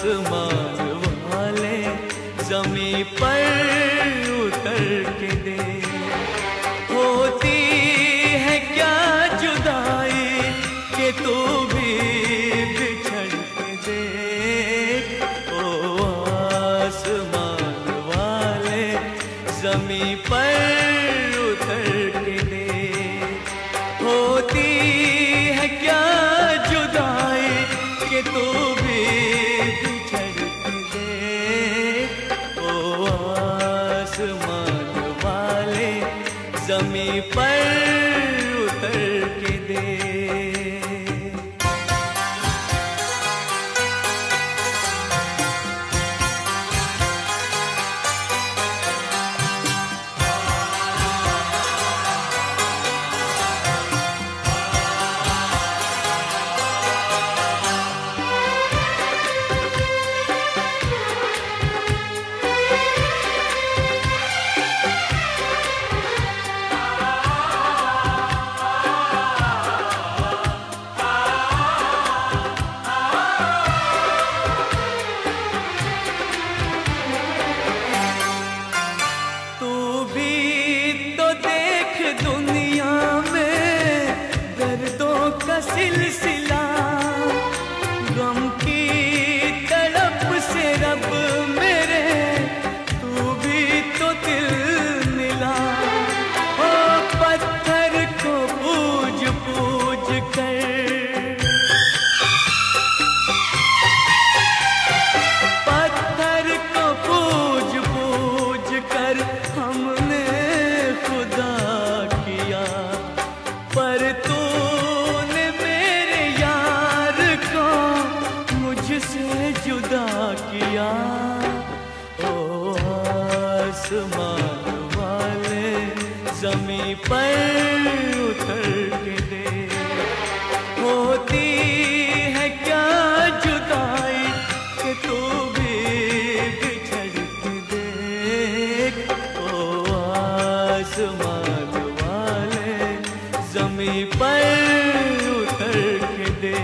आसमान वाले जमी पर उतर के दे। होती है क्या जुदाई कि तू भी बिछड़ के दे। ओ आसमान वाले जमी पर उतर के दे। होती है क्या जुदाई कि तू भी बिछड़ के दे। ओ आसमान वाले जमी पर उतर के दे। सिलसिला गम की तड़प से रब मेरे तू भी तो दिल मिला। ओ पत्थर को पूज पूज कर, पत्थर को पूज पूज कर हमने खुदा किया। पर तू से जुदा किया। ओ आसमान वाले जमी पर उतर के दे। होती है क्या जुदाई कि तू भी बिछड़ के दे। ओ आसमान वाले जमी पर उतर के दे।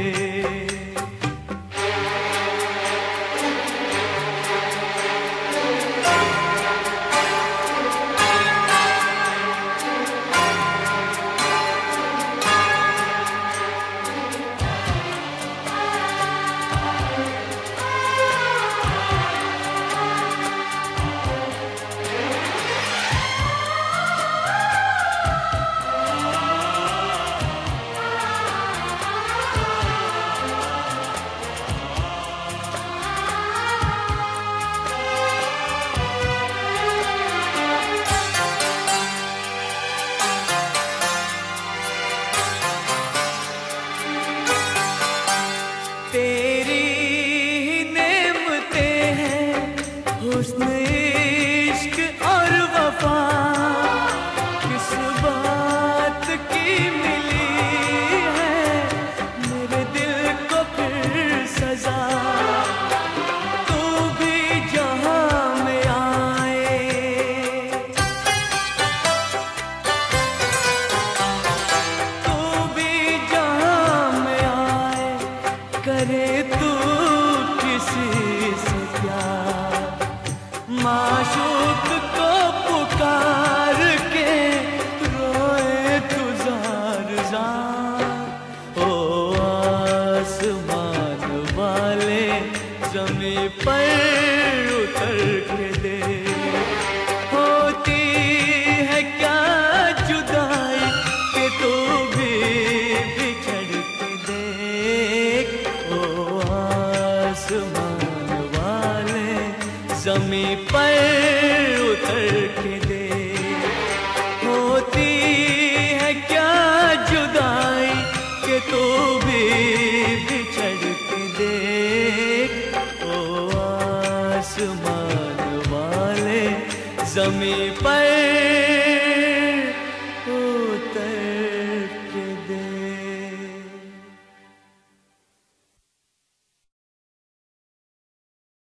तेरी ही नेमतें हैं हुस्न इश्क और वफा। किस बात की मिली है मेरे दिल को फिर सजा। तू भी जहां में आए, तू भी जहां में आए। करे तू किसी से प्यार, माशूक को पुकार के रोए तू जार जार। ओ आसमान वाले जमी पर उतर के दे। होती है क्या जुदाई कि तू भी बिछड़ के दे। ओ आसमान वाले जमी पर उतर के दे। होती है क्या जुदाई कि तू भी बिछड़ के दे। ओ आसमान वाले जमी पर